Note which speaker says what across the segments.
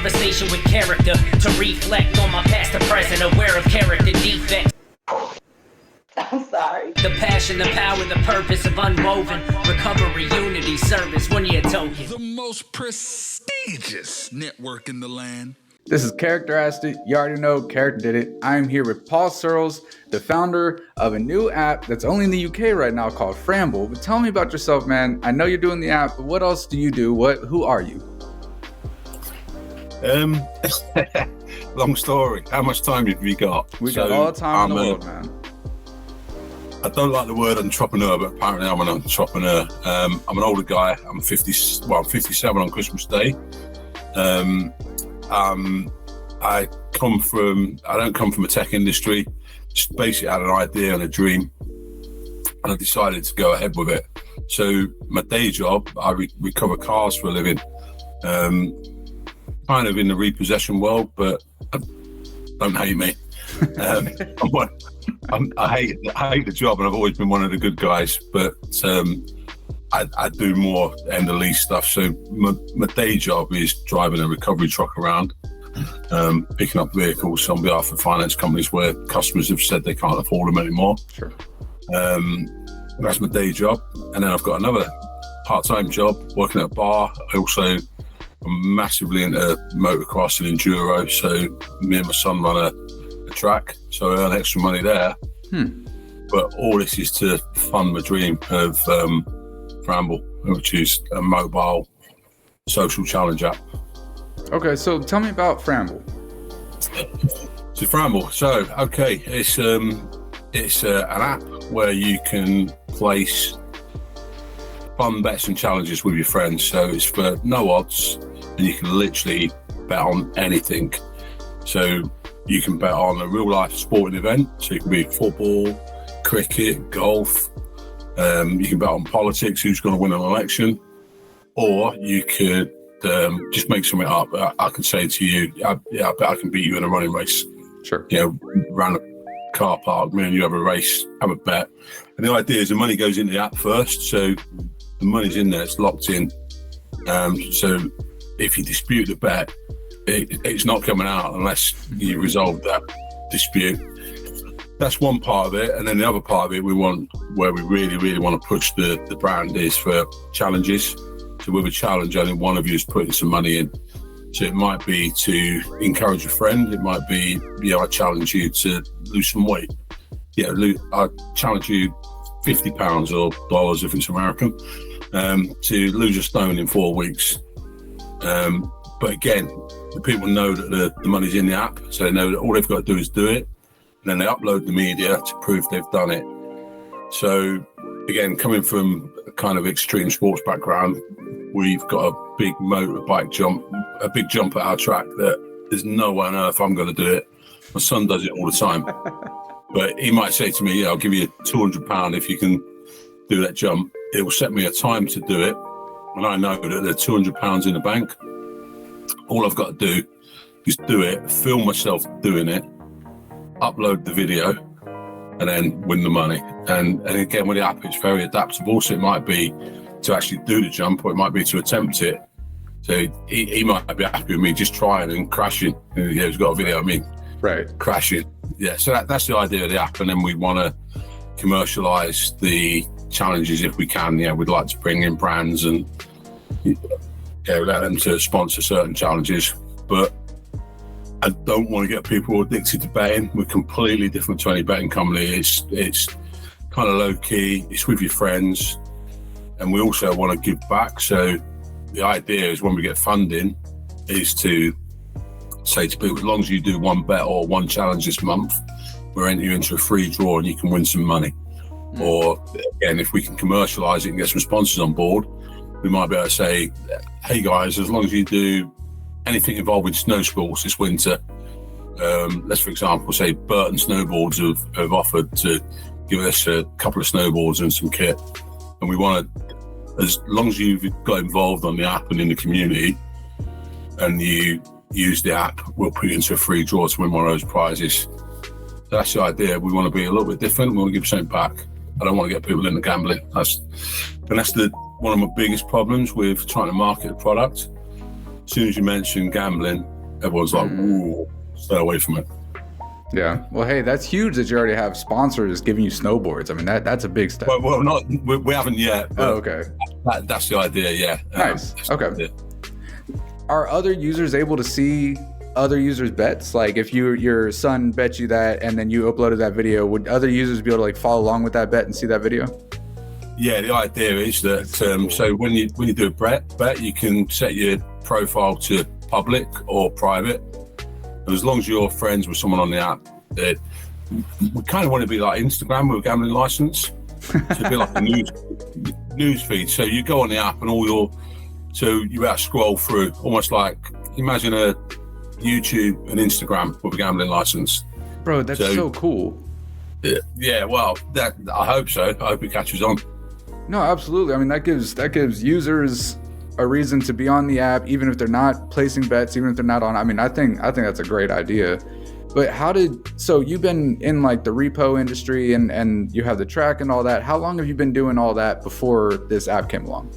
Speaker 1: conversation with character, to reflect on my past to present, aware of character defects.
Speaker 2: I'm sorry.
Speaker 1: The passion, the power, the purpose of unwoven recovery, unity, service, 1 year token.
Speaker 3: The most prestigious network in the land.
Speaker 4: This is Character Asked It. You already know Character Did It. I am here with Paul Searles, the founder of a new app that's only in the UK right now called Framble. But tell me about yourself, man. I know you're doing the app, but what else do you do? Who are you?
Speaker 5: Long story. How much time have you got?
Speaker 4: We got all the time in the world, man.
Speaker 5: I don't like the word entrepreneur, but apparently I'm an entrepreneur. I'm an older guy. I'm 57 on Christmas Day. I don't come from a tech industry. Just basically had an idea and a dream, and I decided to go ahead with it. So my day job, I recover cars for a living, kind of in the repossession world, but don't hate me. I hate the job, and I've always been one of the good guys, but I do more end of lease stuff. So my day job is driving a recovery truck around, picking up vehicles on behalf of finance companies where customers have said they can't afford them anymore.
Speaker 4: Sure.
Speaker 5: That's my day job. And then I've got another part-time job working at a bar. I'm massively into motocross and enduro. So me and my son run a track, so I earn extra money there. But all this is to fund my dream of Framble, which is a mobile social challenge app.
Speaker 4: Okay, so tell me about Framble.
Speaker 5: So Framble, it's an app where you can place fun bets and challenges with your friends. So it's for no odds, and you can literally bet on anything. So you can bet on a real life sporting event. So it can be football, cricket, golf. You can bet on politics, who's going to win an election, or you could just make something up. I can say to you, I bet I can beat you in a running race.
Speaker 4: Sure.
Speaker 5: Around a car park, me and you have a race, have a bet. And the idea is the money goes into the app first. So the money's in there, it's locked in. So if you dispute the bet, it's not coming out unless you resolve that dispute. That's one part of it. And then the other part of it, where we really, really want to push the brand is for challenges. So with a challenge, only one of you is putting some money in. So it might be to encourage a friend. It might be, I challenge you to lose some weight. I challenge you £50 or dollars if it's American, to lose a stone in 4 weeks. But again, the people know that the money's in the app, so they know that all they've got to do is do it, and then they upload the media to prove they've done it. So again, coming from a kind of extreme sports background, we've got a big motorbike jump, a big jump at our track that there's no way on earth I'm going to do it. My son does it all the time, but he might say to me, I'll give you £200 if you can do that jump. It will set me a time to do it, and I know that there's £200 in the bank. All I've got to do is do it, film myself doing it, upload the video, and then win the money. And again, with the app, it's very adaptable. So it might be to actually do the jump, or it might be to attempt it. So he might be happy with me just trying and crashing. He's got a video of me crashing. Yeah, so that's the idea of the app. And then we want to commercialize the challenges if we can. We'd like to bring in brands and let them to sponsor certain challenges. But I don't want to get people addicted to betting. We're completely different to any betting company. It's kind of low key. It's with your friends, and we also want to give back. So the idea is when we get funding is to say to people, as long as you do one bet or one challenge this month, we're entering you into a free draw and you can win some money. Or again, if we can commercialize it and get some sponsors on board, we might be able to say, hey guys, as long as you do anything involving snow sports this winter, let's for example say Burton Snowboards have offered to give us a couple of snowboards and some kit, and we want to, as long as you've got involved on the app and in the community and you use the app, we'll put you into a free draw to win one of those prizes. So that's the idea. We want to be a little bit different. We want to give something back. I don't want to get people into gambling. That's one of my biggest problems with trying to market a product. As soon as you mention gambling, everyone's like, "Ooh, stay away from it."
Speaker 4: Yeah. Well, hey, that's huge that you already have sponsors giving you snowboards. I mean, that's a big step.
Speaker 5: Well, not we haven't yet. But
Speaker 4: okay.
Speaker 5: That's the idea. Yeah.
Speaker 4: Nice. Okay. Are other users able to see other users' bets? Like if your son bet you that and then you uploaded that video, would other users be able to like follow along with that bet and see that video?
Speaker 5: Yeah, the idea is that so when you do a bet, you can set your profile to public or private, and as long as you're friends with someone on the app, we kind of want to be like Instagram with a gambling license. To be like a news feed. So you go on the app and you about to scroll through, almost like imagine a YouTube and Instagram with a gambling license.
Speaker 4: Bro, that's so cool.
Speaker 5: Yeah, well, I hope so. I hope it catches on.
Speaker 4: No, absolutely. I mean, that gives users a reason to be on the app, even if they're not placing bets, even if they're not on. I mean, I think that's a great idea. But so you've been in like the repo industry and you have the track and all that. How long have you been doing all that before this app came along?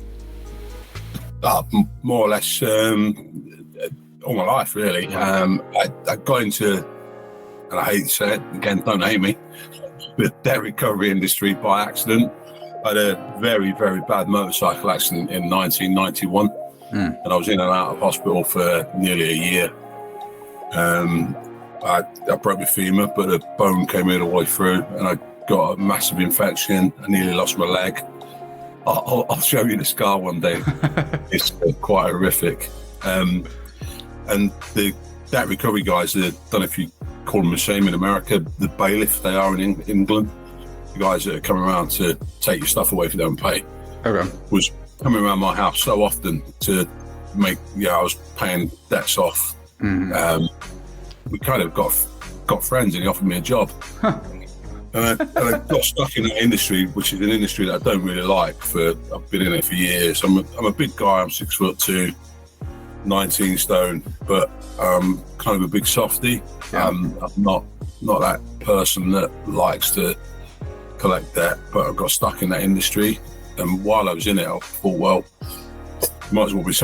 Speaker 5: More or less all my life, really. I got into, and I hate to say it, again, don't hate me, the debt recovery industry by accident. I had a very, very bad motorcycle accident in 1991, and I was in and out of hospital for nearly a year. I broke my femur, but a bone came in all the way through, and I got a massive infection. I nearly lost my leg. I'll show you the scar one day. It's quite horrific. And the debt recovery guys, I don't know if you call them the same in America, the bailiff they are in England, the guys that are coming around to take your stuff away if you don't pay, was coming around my house so often to make, I was paying debts off. We kind of got friends, and he offered me a job. And I got stuck in that industry, which is an industry that I don't really like. I've been in it for years. I'm a big guy. I'm 6'2", 19 stone, but I'm kind of a big softie. I'm not that person that likes to collect debt, but I got stuck in that industry. And while I was in it, I thought, well, might as well be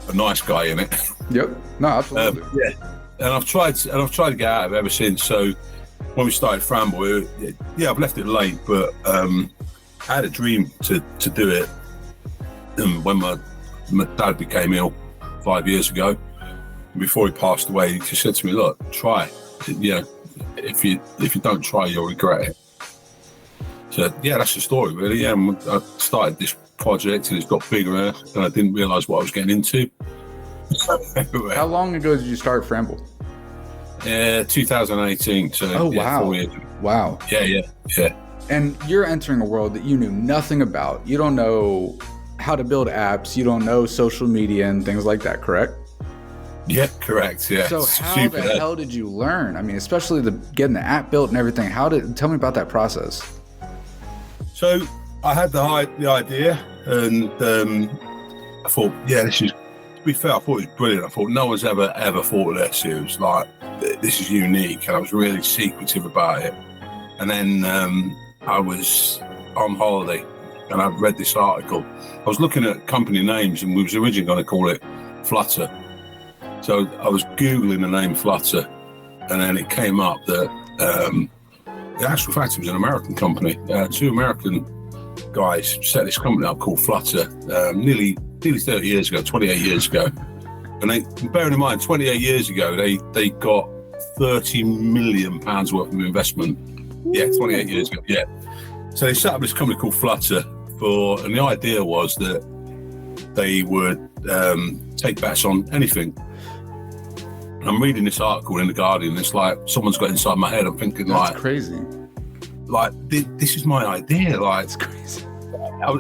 Speaker 5: a nice guy in it. Yep. No, absolutely. And I've tried to get out of it ever since. So when we started Framble, I've left it late, but I had a dream to do it. And when my dad became ill 5 years ago, before he passed away, he just said to me, "Look, try. If you don't try, you'll regret it." So that's the story, really. And I started this project, and it's got bigger, and I didn't realise what I was getting into.
Speaker 4: How long ago did you start Framble?
Speaker 5: 2018. So
Speaker 4: wow.
Speaker 5: 4 years.
Speaker 4: Wow.
Speaker 5: Yeah.
Speaker 4: And you're entering a world that you knew nothing about. You don't know how to build apps. You don't know social media and things like that, correct?
Speaker 5: Yeah, correct. Yeah.
Speaker 4: So how the hell did you learn? I mean, especially getting the app built and everything. Tell me about that process. So
Speaker 5: I had the idea, and I thought, this is. To be fair, I thought it was brilliant. I thought no one's ever thought of this. It was like, this is unique, and I was really secretive about it. And then I was on holiday, and I read this article. I was looking at company names, and we was originally going to call it Flutter. So I was Googling the name Flutter, and then it came up that the actual fact it was an American company. Two American guys set this company up called Flutter nearly 30 years ago, 28 years ago. And bearing in mind, 28 years ago, they got £30 million worth of investment. Yeah, 28 years ago, yeah. So they set up this company called Flutter and the idea was that they would take bets on anything. I'm reading this article in The Guardian, it's like someone's got inside my head. I'm thinking,
Speaker 4: that's crazy.
Speaker 5: Like, this is my idea. Like,
Speaker 4: it's crazy.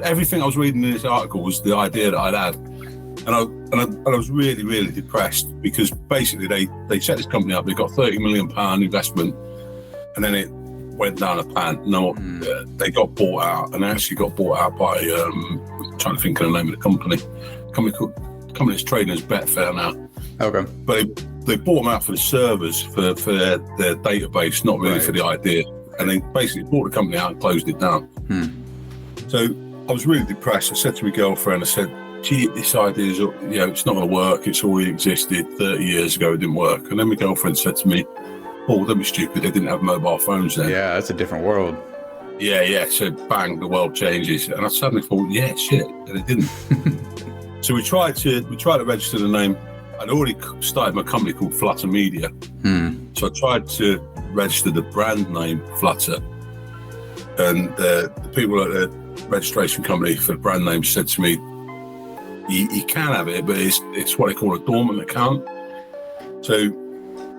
Speaker 5: Everything I was reading in this article was the idea that I'd had. And I was really, really depressed because basically they set this company up, they got £30 million investment, and then it went down a pan. They got bought out, and they actually got bought out by, I'm trying to think of the name of the company. Company that's trading as Betfair now.
Speaker 4: Okay.
Speaker 5: But they bought them out for the servers, for their database, not really for the idea. And they basically bought the company out and closed it down. So I was really depressed. I said to my girlfriend, I said, gee, this idea is, it's not going to work. It's already existed 30 years ago. It didn't work. And then my girlfriend said to me, "Oh, don't be stupid. They didn't have mobile phones then."
Speaker 4: Yeah, that's a different world.
Speaker 5: Yeah. So bang, the world changes. And I suddenly thought, yeah, shit. And it didn't. So we tried to register the name. I'd already started my company called Flutter Media. So I tried to register the brand name Flutter. And the people at the registration company for the brand name said to me, you can have it, but it's what they call a dormant account. So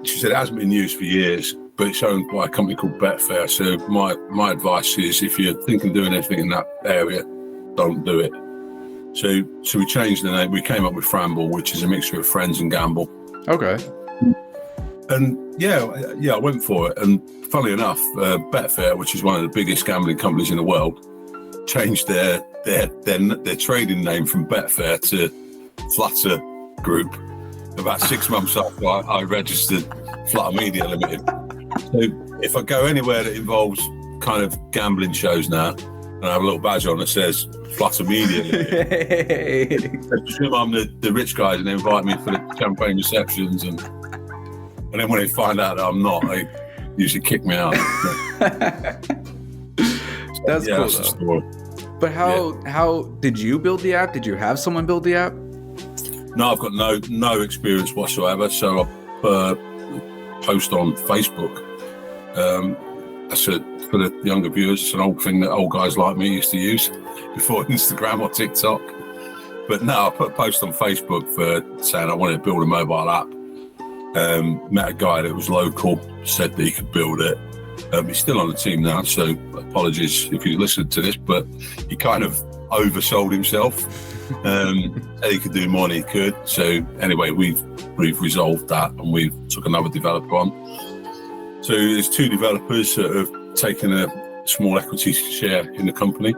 Speaker 5: she said it hasn't been used for years, but it's owned by a company called Betfair. So my advice is, if you're thinking of doing anything in that area, don't do it. So we changed the name. We came up with Framble, which is a mixture of friends and gamble.
Speaker 4: Okay.
Speaker 5: And yeah, I went for it. And funnily enough, Betfair, which is one of the biggest gambling companies in the world, changed their trading name from Betfair to Flutter Group about 6 months after I registered Flutter Media Limited. So if I go anywhere that involves kind of gambling shows now, and I have a little badge on that says Flutter Media Limited, I presume I'm the rich guys, and they invite me for the champagne receptions, and then when they find out that I'm not, they usually kick me out.
Speaker 4: That's cool,
Speaker 5: that's the story.
Speaker 4: But how did you build the app? Did you have someone build the app?
Speaker 5: No, I've got no experience whatsoever. So I post on Facebook. For the younger viewers, it's an old thing that old guys like me used to use before Instagram or TikTok. But no, I put a post on Facebook for saying I wanted to build a mobile app. Met a guy that was local, said that he could build it. He's still on the team now, so apologies if you listened to this, but he kind of oversold himself. Said he could do more than he could. So anyway, we've resolved that, and we've took another developer on. So there's 2 developers that have taken a small equity share in the company,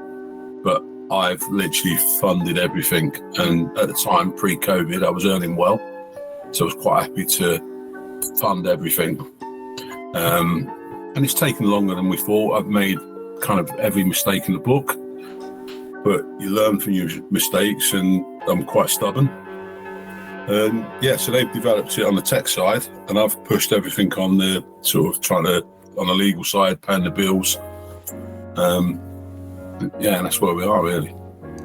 Speaker 5: but I've literally funded everything. And at the time, pre-COVID, I was earning well, so I was quite happy to fund everything. And it's taken longer than we thought. I've made kind of every mistake in the book, but you learn from your mistakes, and I'm quite stubborn. So they've developed it on the tech side, and I've pushed everything on the sort of on the legal side, paying the bills. And that's where we are, really.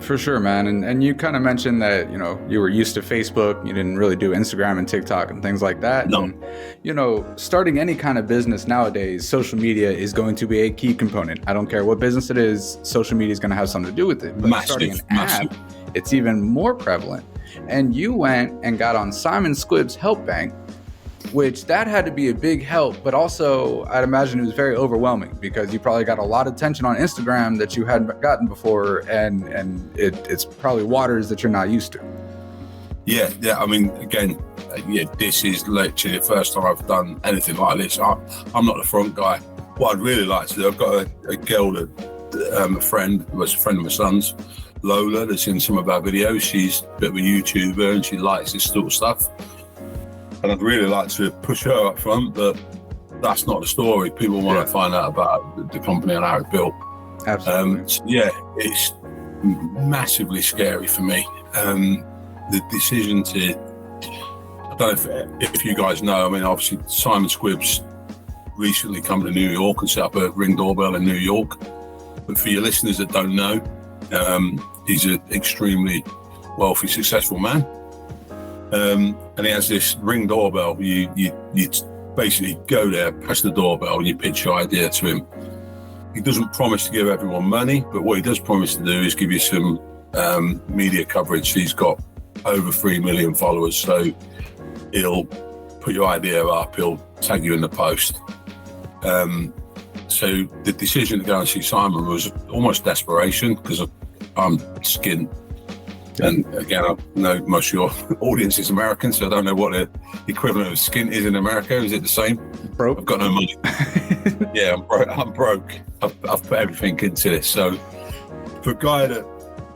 Speaker 4: For sure, man. And you kind of mentioned that, you were used to Facebook. You didn't really do Instagram and TikTok and things like that.
Speaker 5: No.
Speaker 4: And, starting any kind of business nowadays, social media is going to be a key component. I don't care what business it is, social media is going to have something to do with it. But starting an app, it's even more prevalent. And you went and got on Simon Squibb's Help Bank, which that had to be a big help, but also I'd imagine it was very overwhelming because you probably got a lot of attention on Instagram that you hadn't gotten before, and it's probably waters that you're not used to.
Speaker 5: Yeah. I mean, again, this is literally the first time I've done anything like this. I'm not the front guy. What I'd really like to do, I've got a girl that a friend of my son's, Lola, that's in some of our videos. She's a bit of a YouTuber and she likes this sort of stuff. And I'd really like to push her up front, but that's not the story. People want to find out about the company and how it's built.
Speaker 4: Absolutely.
Speaker 5: It's massively scary for me. The decision to, I don't know if you guys know, I mean, obviously Simon Squibb's recently come to New York and set up a Ring doorbell in New York. But for your listeners that don't know, he's an extremely wealthy, successful man. And he has this Ring doorbell. You basically go there, press the doorbell, and you pitch your idea to him. He doesn't promise to give everyone money, but what he does promise to do is give you some media coverage. He's got over 3 million followers, so he'll put your idea up, he'll tag you in the post. So the decision to go and see Simon was almost desperation because I'm skint. And again, I know most of your audience is American, so I don't know what the equivalent of skint is in America. Is it the same?
Speaker 4: Broke.
Speaker 5: I've got no money. Yeah, I'm broke. I've put everything into this. So for a guy that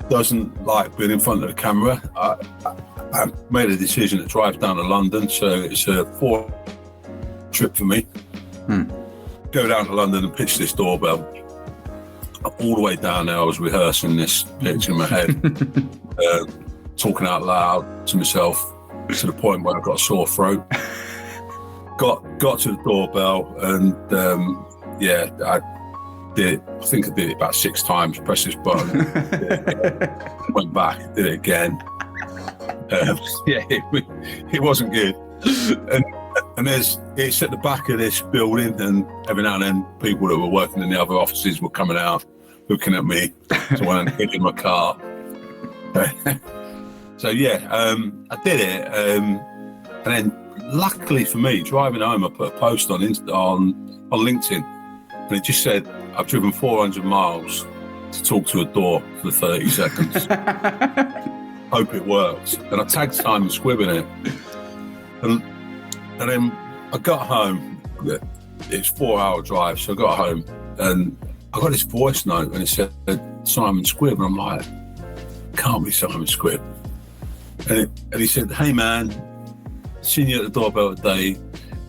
Speaker 5: doesn't like being in front of the camera, I made a decision to drive down to London. So it's a 4 trip for me. Go down to London and pitch this doorbell. All the way down there, I was rehearsing this pitch in my head. talking out loud to myself to the point where I got a sore throat. Got to the doorbell and I think I did it about 6 times, pressed this button, went back, did it again. It wasn't good. And it's at the back of this building, and every now and then people that were working in the other offices were coming out, looking at me, so when I hid in my car. So I did it, and then luckily for me, driving home, I put a post on LinkedIn, and it just said, I've driven 400 miles to talk to a door for 30 seconds. Hope it works. And I tagged Simon Squibb in it. And then I got home. It's a 4-hour drive, so I got home and I got this voice note and it said Simon Squibb, and I'm like, can't be Simon Squibb. And he said, hey man, seen you at the doorbell today.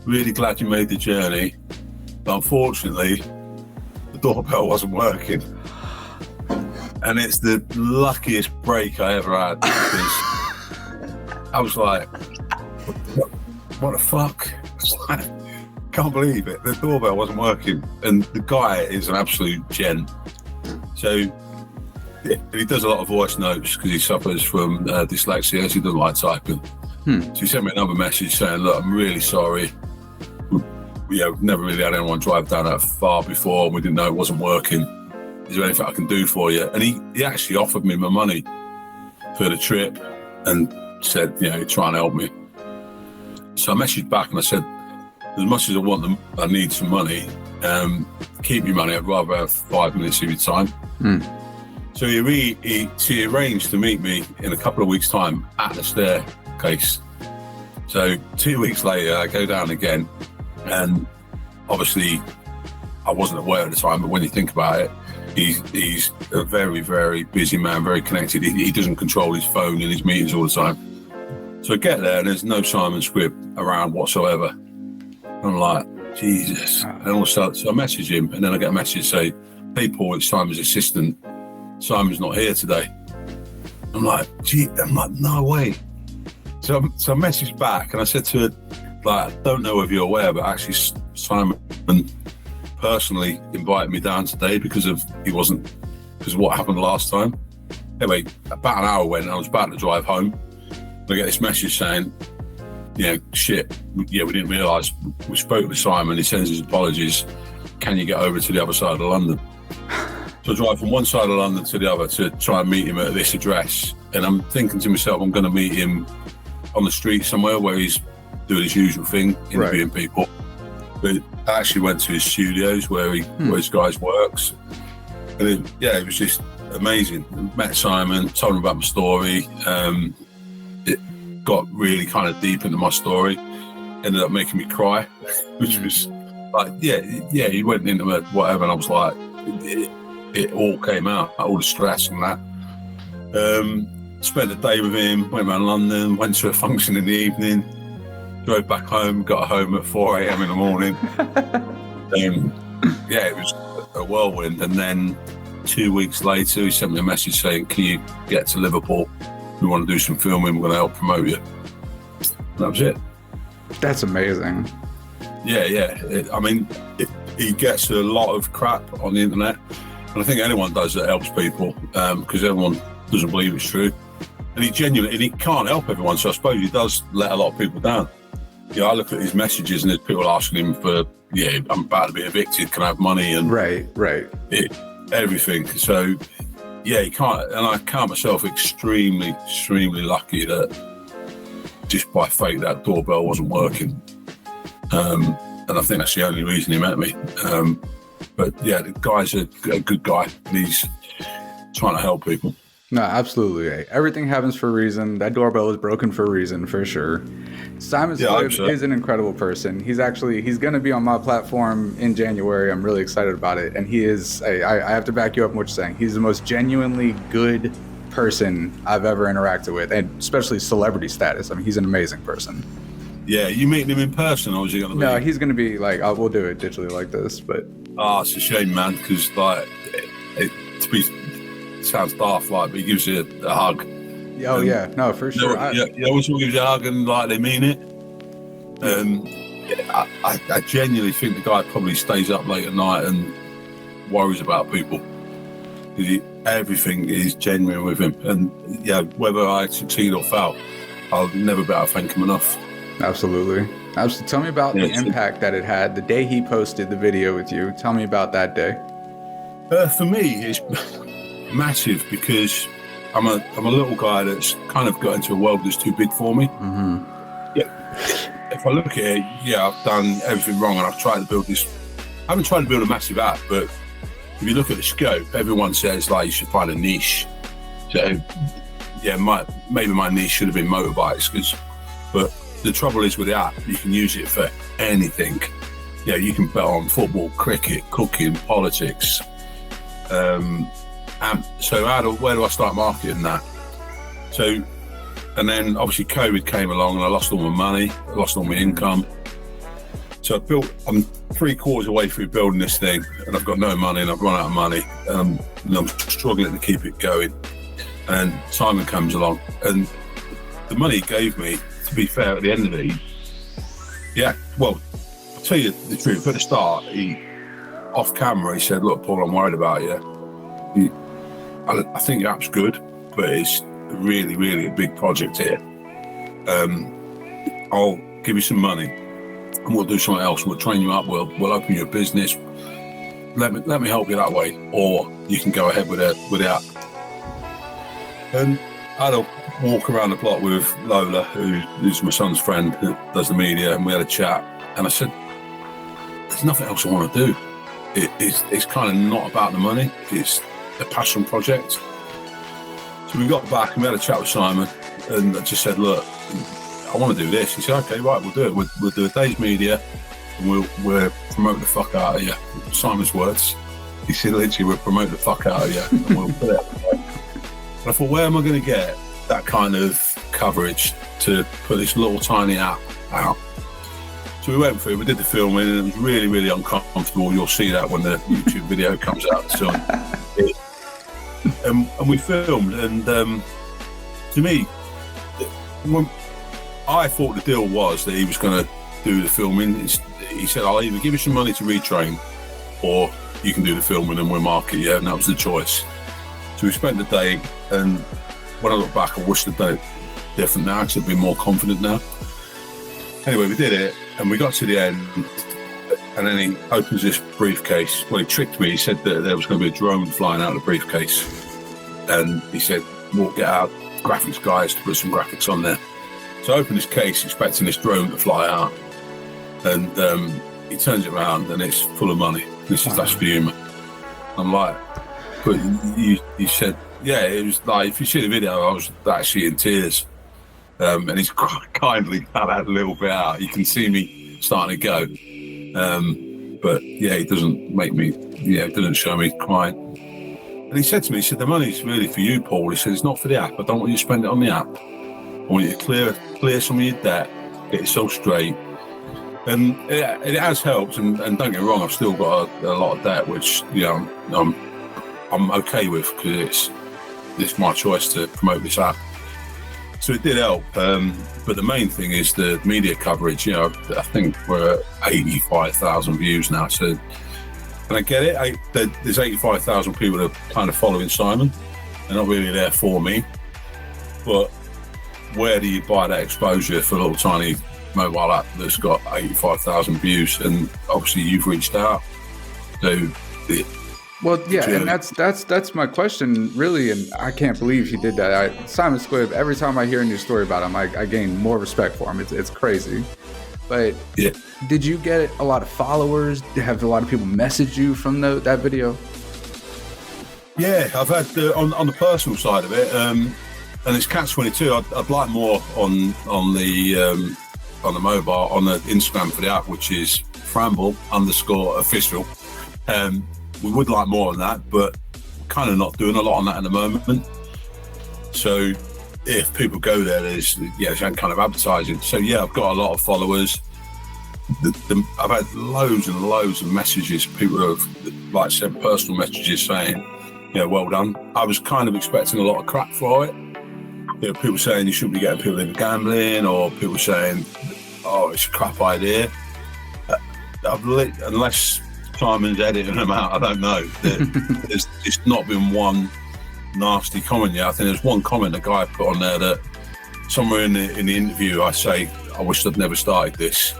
Speaker 5: Really glad you made the journey, but unfortunately, the doorbell wasn't working. And it's the luckiest break I ever had. I was like, what the fuck? Can't believe it. The doorbell wasn't working. And the guy is an absolute gent. So he does a lot of voice notes because he suffers from dyslexia, so he doesn't like typing. So he sent me another message saying, look, I'm really sorry. We've never really had anyone drive down that far before, and we didn't know it wasn't working. Is there anything I can do for you? And he actually offered me my money for the trip and said, try and help me. So I messaged back and I said, as much as I need some money, keep your money. I'd rather have 5 minutes of your time. So he arranged to meet me in a couple of weeks' time at the staircase. So 2 weeks later, I go down again, and obviously I wasn't aware at the time, but when you think about it, he's a very, very busy man, very connected. He doesn't control his phone in his meetings all the time. So I get there and there's no Simon Squibb around whatsoever. I'm like, Jesus. And also, so I message him, and then I get a message say, hey Paul, it's Simon's assistant. Simon's not here today. I'm like, no way. So I messaged back and I said to her, I don't know if you're aware, but actually Simon personally invited me down today because of what happened last time. Anyway, about an hour went, and I was about to drive home. I get this message saying, shit, we didn't realise. We spoke with Simon, he sends his apologies. Can you get over to the other side of London? So I drive from one side of London to the other to try and meet him at this address. And I'm thinking to myself, I'm going to meet him on the street somewhere where he's doing his usual thing, interviewing people. But I actually went to his studios where his guys works. And it was just amazing. I met Simon, told him about my story. It got really kind of deep into my story. Ended up making me cry, which was like, he went into whatever, and I was like, it all came out, all the stress and that. Spent the day with him, went around London, went to a function in the evening, drove back home, got home at 4 a.m. in the morning. It was a whirlwind. And then 2 weeks later, he sent me a message saying, can you get to Liverpool? We want to do some filming, we're going to help promote you. And that was it. That's
Speaker 4: amazing.
Speaker 5: He gets a lot of crap on the internet. And I think anyone does that helps people, because everyone doesn't believe it's true. And he can't help everyone, so I suppose he does let a lot of people down. I look at his messages and there's people asking him for, I'm about to be evicted, can I have money? And
Speaker 4: right.
Speaker 5: Everything. So, he can't, and I count myself extremely, extremely lucky that just by fate that doorbell wasn't working. And I think that's the only reason he met me. But the guy's a good guy, and he's trying to help people.
Speaker 4: No, absolutely. Everything happens for a reason. That doorbell was broken for a reason, for sure. Simon Squibb is an incredible person. He's going to be on my platform in January. I'm really excited about it. And he is, I have to back you up on what you're saying. He's the most genuinely good person I've ever interacted with, and especially celebrity status. I mean, he's an amazing person.
Speaker 5: Yeah, you meeting him in person, or is he going to be?
Speaker 4: No, he's going to be we'll do it digitally like this, but.
Speaker 5: Oh, it's a shame, man, because it sounds daft, but he gives you a hug.
Speaker 4: Oh yeah, no, for sure.
Speaker 5: You always talk with jargon like they mean it. I genuinely think the guy probably stays up late at night and worries about people. Everything is genuine with him, and yeah, whether I succeed or fail, I'll never be able to thank him enough.
Speaker 4: Absolutely. Tell me about the impact that it had the day he posted the video with you. Tell me about that day.
Speaker 5: For me, it's massive because I'm a little guy that's kind of got into a world that's too big for me.
Speaker 4: Mm-hmm.
Speaker 5: Yeah. If I look at it, yeah, I've done everything wrong, and I've tried to build this. I haven't tried to build a massive app, but if you look at the scope, everyone says like you should find a niche. So yeah, maybe my niche should have been motorbikes, but the trouble is with the app, you can use it for anything. Yeah, you can bet on football, cricket, cooking, politics. And so where do I start marketing that? So, and then obviously COVID came along and I lost all my money, I lost all my income. So I'm 3/4 away through building this thing, and I've got no money, and I've run out of money, and I'm struggling to keep it going. And Simon comes along, and the money he gave me, to be fair, at the end of it, I'll tell you the truth. At the start, off camera, he said, "Look, Paul, I'm worried about you. I think your app's good, but it's really, really a big project here. I'll give you some money, and we'll do something else. We'll train you up. We'll open you a business. Let me help you that way, or you can go ahead with the app." And I had a walk around the block with Lola, who's my son's friend, who does the media, and we had a chat. And I said, "There's nothing else I want to do. It's kind of not about the money. It's a passion project." So we got back and we had a chat with Simon, and I just said, "Look, I want to do this." He said, "Okay, right, we'll do it. We'll do a day's media, and we'll promote the fuck out of you." Simon's words. He said, "Literally, we'll promote the fuck out of you, and we'll put it." And I thought, where am I going to get that kind of coverage to put this little tiny app out? So we went through, we did the filming, and it was really, really uncomfortable. You'll see that when the YouTube video comes out. So, and we filmed, and to me, I thought the deal was that he was going to do the filming. He said, "I'll either give you some money to retrain, or you can do the filming and we'll market you," and that was the choice. So we spent the day, and when I look back, I wish the day different now, because I'd be more confident now. Anyway, we did it, and we got to the end, and then he opens this briefcase. Well, he tricked me. He said that there was going to be a drone flying out of the briefcase, and he said, "We'll get our graphics guys to put some graphics on there." So I opened this case, expecting this drone to fly out, and he turns it around, and it's full of money. That's for you, man. I'm like, but you said, yeah, it was like, if you see the video, I was actually in tears. And he's kindly cut that a little bit out. You can see me starting to go. But yeah, he doesn't doesn't show me crying. And he said to me, he said, "The money's really for you, Paul." He said, "It's not for the app. I don't want you to spend it on the app. I want you to clear some of your debt, get yourself straight." And it has helped. And don't get me wrong, I've still got a lot of debt, which, I'm okay with, because it's my choice to promote this app. So it did help, but the main thing is the media coverage. I think we're at 85,000 views now. So, and I get it. There's 85,000 people that are kind of following Simon. They're not really there for me. But where do you buy that exposure for a little tiny mobile app that's got 85,000 views? And obviously, you've reached out. So.
Speaker 4: Well, yeah, and that's my question, really, and I can't believe he did that. Simon Squibb, every time I hear a new story about him, I gain more respect for him. It's crazy. But yeah. Did you get a lot of followers? Have a lot of people message you from that video?
Speaker 5: Yeah, I've had on the personal side of it, and it's catch-22. I'd like more on the mobile, on the Instagram for the app, which is Framble_official. We would like more on that, but kind of not doing a lot on that at the moment. So if people go there, there's kind of advertising. So yeah, I've got a lot of followers. I've had loads and loads of messages. People have sent personal messages saying, "Well done." I was kind of expecting a lot of crap for it, people saying you shouldn't be getting people into gambling, or people saying, oh, it's a crap idea. Unless Simon's editing them out, I don't know. There's just not been one nasty comment yet. I think there's one comment a guy put on there that somewhere in the interview I say, I wish I'd never started this.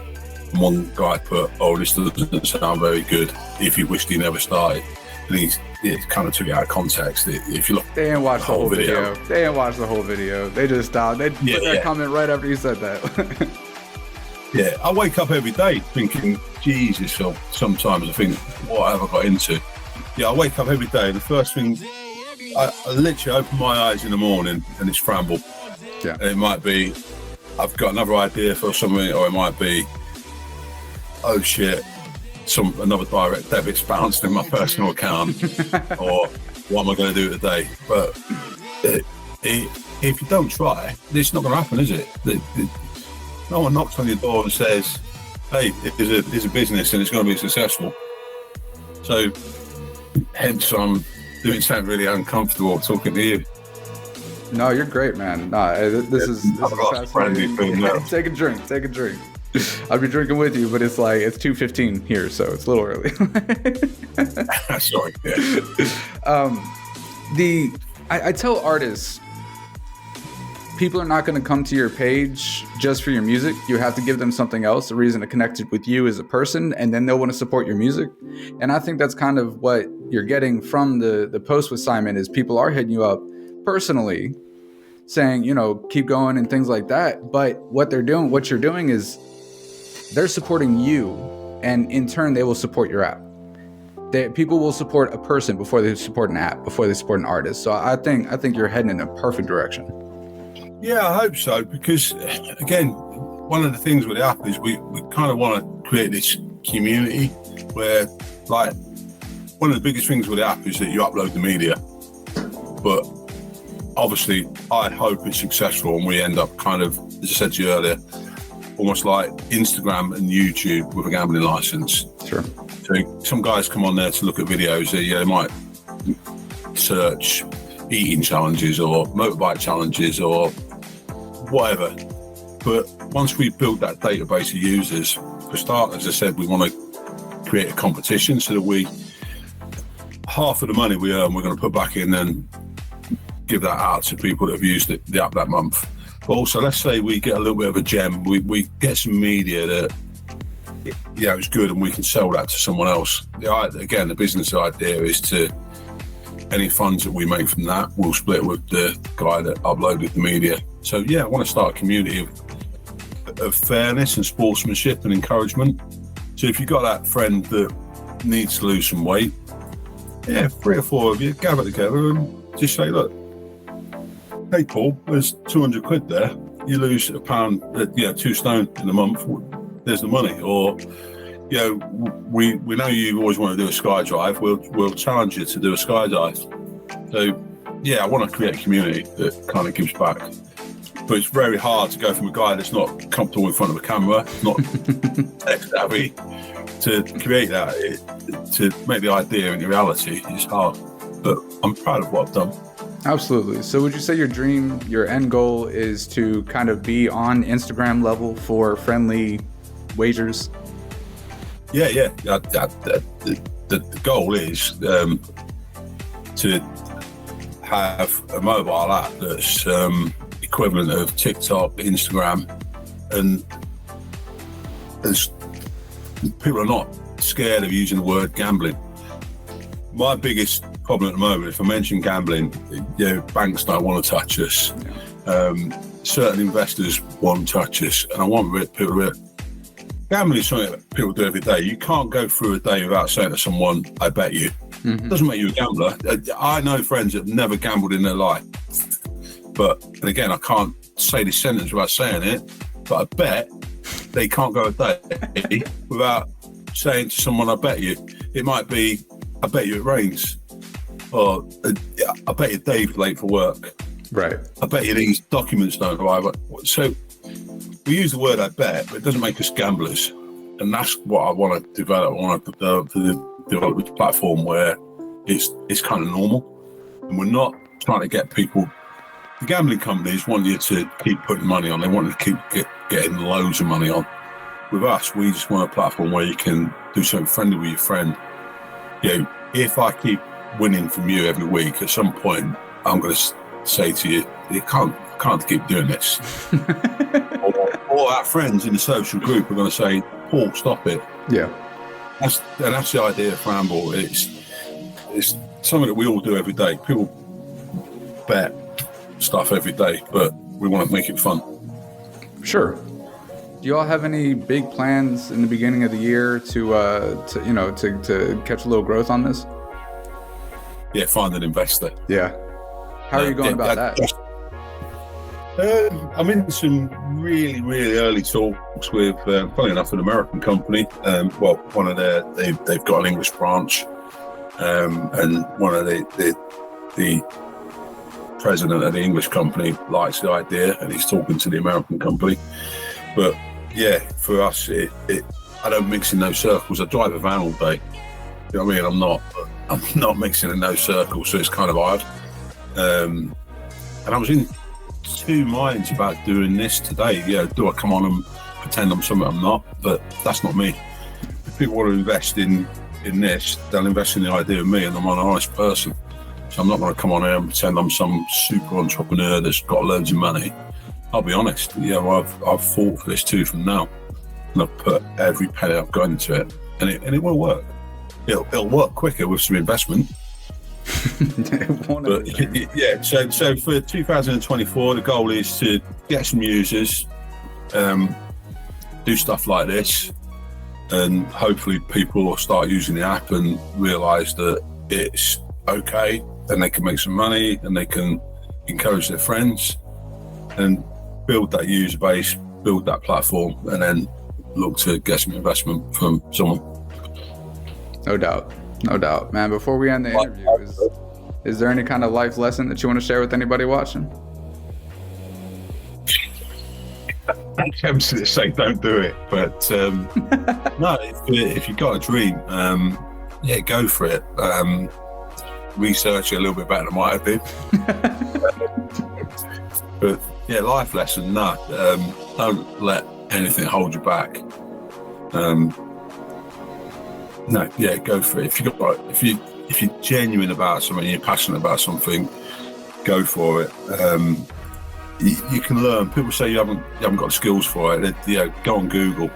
Speaker 5: And one guy put, oh, this doesn't sound very good, if he wished he never started. And it kind of took it out of context. If you look,
Speaker 4: they didn't watch the whole video. They didn't watch the whole video. They just stopped. They put that comment right after you said that.
Speaker 5: Yeah, I wake up every day thinking, Jesus, Phil, sometimes I think, what have I got into? Yeah, I wake up every day and the first thing, I literally open my eyes in the morning and it's Framble.
Speaker 4: Yeah.
Speaker 5: And it might be, I've got another idea for something, or it might be, oh shit, another direct debit's bounced in my personal account, or what am I going to do today? But if you don't try, it's not going to happen, is it? No one knocks on your door and says, hey, it's a business and it's going to be successful. So hence I'm doing something really uncomfortable talking to you.
Speaker 4: No, you're great, man. This is fascinating. Take a drink. I'll be drinking with you, but it's 2:15 here, so it's a little early.
Speaker 5: Sorry. Yeah.
Speaker 4: I tell artists, people are not going to come to your page just for your music. You have to give them something else, a reason to connect with you as a person, and then they'll want to support your music. And I think that's kind of what you're getting from the post with Simon, is people are hitting you up personally saying, keep going and things like that. But what you're doing is they're supporting you, and in turn, they will support your app. People will support a person before they support an app, before they support an artist. So I think you're heading in a perfect direction.
Speaker 5: Yeah, I hope so, because again, one of the things with the app is we kind of want to create this community where, one of the biggest things with the app is that you upload the media. But obviously, I hope it's successful and we end up kind of, as I said to you earlier, almost like Instagram and YouTube with a gambling license.
Speaker 4: Sure.
Speaker 5: So some guys come on there to look at videos. They might search eating challenges or motorbike challenges or whatever. But once we build that database of users, for start, as I said, we want to create a competition so that half of the money we earn, we're going to put back in and give that out to people that have used the app that month. But also, let's say we get a little bit of a gem, we get some media that, it's good, and we can sell that to someone else. Again, the business idea is to, any funds that we make from that, we'll split with the guy that uploaded the media. So yeah, I want to start a community of fairness and sportsmanship and encouragement. So if you've got that friend that needs to lose some weight, 3 or 4 of you gather together and just say, look, hey Paul, there's 200 quid there. You lose a pound, 2 stone in a month. There's the money. Or, we know you always want to do a skydive. We'll challenge you to do a skydive. So, I want to create a community that kind of gives back. But it's very hard to go from a guy that's not comfortable in front of a camera, not tech savvy, to create that. To make the idea into reality is hard. But I'm proud of what I've done.
Speaker 4: Absolutely. So would you say your end goal is to kind of be on Instagram level for friendly wagers?
Speaker 5: Yeah. The goal is to have a mobile app that's equivalent of TikTok, Instagram, and people are not scared of using the word gambling. My biggest problem at the moment, if I mention gambling, banks don't want to touch us. Certain investors won't touch us, and I want people to. Gambling is something that people do every day. You can't go through a day without saying to someone, I bet you. Mm-hmm. It doesn't make you a gambler. I know friends that have never gambled in their life. And again, I can't say this sentence without saying it, but I bet they can't go a day without saying to someone, I bet you. It might be, I bet you it rains. Or I bet you Dave's late for work.
Speaker 4: Right.
Speaker 5: I bet you these documents don't arrive. So we use the word I bet, but it doesn't make us gamblers. And that's what I want to develop. I want to develop a platform where it's kind of normal. And we're not trying to get people the gambling companies want you to keep putting money on. They want you to keep getting loads of money on. With us, we just want a platform where you can do something friendly with your friend. You know, if I keep winning from you every week, at some point, I'm going to say to you, you can't keep doing this. or our friends in the social group are going to say, Paul, stop it.
Speaker 4: Yeah.
Speaker 5: That's the idea of Framble. It's something that we all do every day. People bet stuff every day, but we want to make it fun.
Speaker 4: Sure. Do you all have any big plans in the beginning of the year to catch a little growth on this?
Speaker 5: Yeah, find an investor.
Speaker 4: Yeah. How are you going about that?
Speaker 5: I'm in some really, really early talks with, funny enough, an American company. They've got an English branch, and one of the president of the English company likes the idea, and he's talking to the American company. But yeah, for us, I don't mix in those circles. I drive a van all day. You know what I mean? I'm not mixing in those circles, so it's kind of hard. And I was in two minds about doing this today. Yeah, do I come on and pretend I'm something I'm not? But that's not me. If people want to invest in this, they'll invest in the idea of me, and I'm an honest person. So I'm not going to come on here and pretend I'm some super entrepreneur that's got loads of money. I'll be honest. Yeah, well, I've fought for this too from now, and I've put every penny I've got into it, and it will work. It'll work quicker with some investment. But yeah, so for 2024, the goal is to get some users, do stuff like this, and hopefully people will start using the app and realise that it's okay, and they can make some money, and they can encourage their friends, and build that user base, build that platform, and then look to get some investment from someone.
Speaker 4: No doubt, man. Before we end the interview, is there any kind of life lesson that you want to share with anybody watching?
Speaker 5: I'm tempted to say don't do it, but no, if you've got a dream, yeah, go for it. Research it a little bit better than what I did. But yeah, life lesson, no. Don't let anything hold you back. No, yeah, go for it. If you're genuine about something, you're passionate about something, go for it. You can learn. People say you haven't got the skills for it. Go on Google.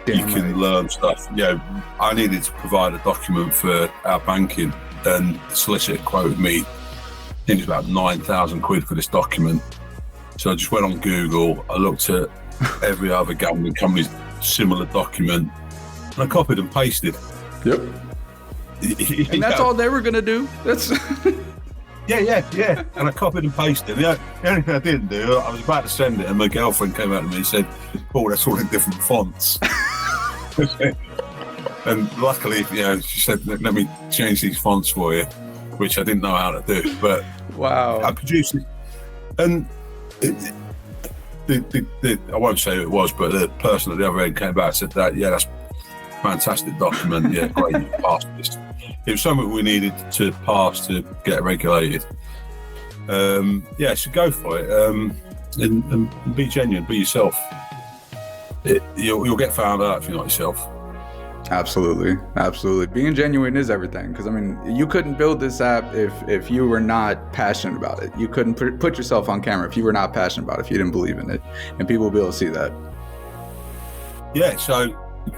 Speaker 5: You can learn stuff. I needed to provide a document for our banking, and the solicitor quoted me, I think it was about 9,000 quid for this document. So I just went on Google. I looked at every other gambling company's similar document, and I copied and pasted.
Speaker 4: Yep. And that's all they were going to do. That's
Speaker 5: yeah. And I copied and pasted. The only thing I didn't do, I was about to send it, and my girlfriend came out to me and said, "Oh, that's all in different fonts." And luckily, she said, "Let me change these fonts for you," which I didn't know how to do. But
Speaker 4: wow,
Speaker 5: I produced it, and I won't say who it was, but the person at the other end came back and said that, yeah, that's a fantastic document. Yeah, great, you passed this. It was something we needed to pass to get regulated. So go for it, and be genuine, be yourself. You'll get found out if you're not yourself.
Speaker 4: Absolutely. Being genuine is everything. Because you couldn't build this app if you were not passionate about it. You couldn't put yourself on camera if you were not passionate about it, if you didn't believe in it, and people will be able to see that. Yeah.
Speaker 5: So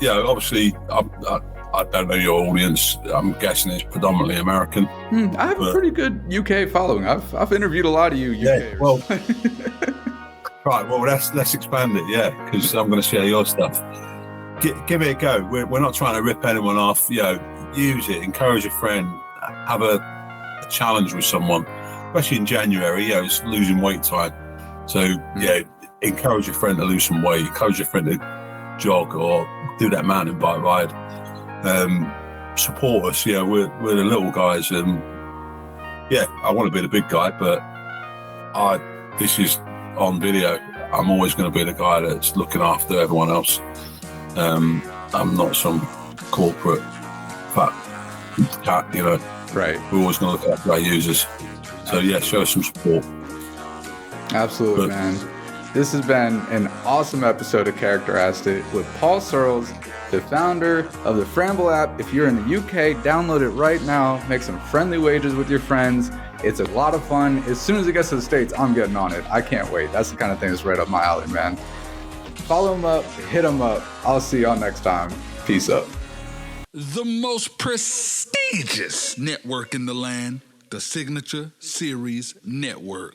Speaker 5: obviously, I don't know your audience. I'm guessing it's predominantly American.
Speaker 4: I have a pretty good UK following. I've interviewed a lot of you UKers.
Speaker 5: Yeah, well, right. Well, let's expand it. Yeah, because I'm going to share your stuff. Give it a go. We're not trying to rip anyone off. Use it. Encourage a friend. Have a challenge with someone, especially in January. It's losing weight time. So encourage a friend to lose some weight. Encourage a friend to jog or do that mountain bike ride. Support us. We're the little guys. I want to be the big guy, but this is on video. I'm always going to be the guy that's looking after everyone else. I'm not some corporate fat cat,
Speaker 4: Right.
Speaker 5: We're always going to look after our users. So show us some support.
Speaker 4: Absolutely,
Speaker 5: But-
Speaker 4: man. This has been an awesome episode of Characterized It with Paul Searles, the founder of the Framble app. If you're in the UK, download it right now. Make some friendly wagers with your friends. It's a lot of fun. As soon as it gets to the States, I'm getting on it. I can't wait. That's the kind of thing that's right up my alley, man. Follow him up, hit him up. I'll see y'all next time. Peace up.
Speaker 3: The most prestigious network in the land, the Signature Series Network.